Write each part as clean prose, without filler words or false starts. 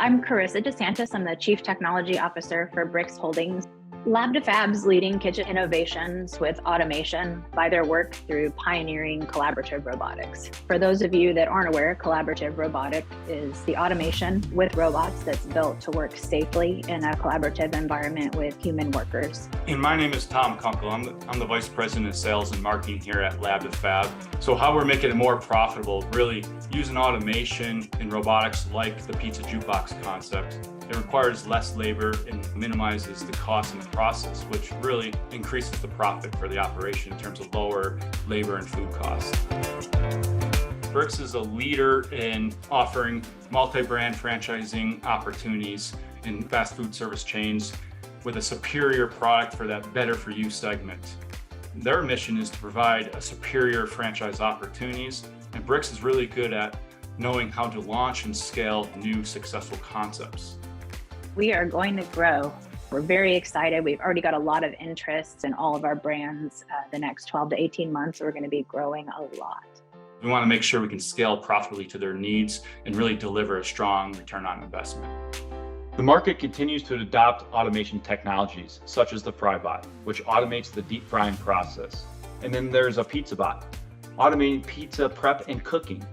I'm Carissa Santis. I'm the Chief Technology Officer for Brix Holdings. Lab2Fab's leading kitchen innovations with automation by their work through pioneering collaborative robotics. For those of you that aren't aware, collaborative robotics is the automation with robots that's built to work safely in a collaborative environment with human workers. And my name is Tom Kunkel. I'm the Vice President of Sales and Marketing here at Lab2Fab. So how we're making it more profitable, really using automation and robotics like the pizza jukebox concept. It requires less labor and minimizes the cost in the process, which really increases the profit for the operation in terms of lower labor and food costs. Brix is a leader in offering multi-brand franchising opportunities in fast food service chains with a superior product for that better for you segment. Their mission is to provide a superior franchise opportunities, and Brix is really good at knowing how to launch and scale new successful concepts. We are going to grow. We're very excited. We've already got a lot of interest in all of our brands. The next 12 to 18 months, we're going to be growing a lot. We want to make sure we can scale profitably to their needs and really deliver a strong return on investment. The market continues to adopt automation technologies, such as the FryBot, which automates the deep frying process. And then there's a PizzaBot, automating pizza prep and cooking.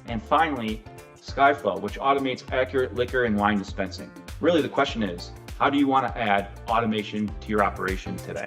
And finally, SkyFlow, which automates accurate liquor and wine dispensing. Really, the question is, how do you want to add automation to your operation today?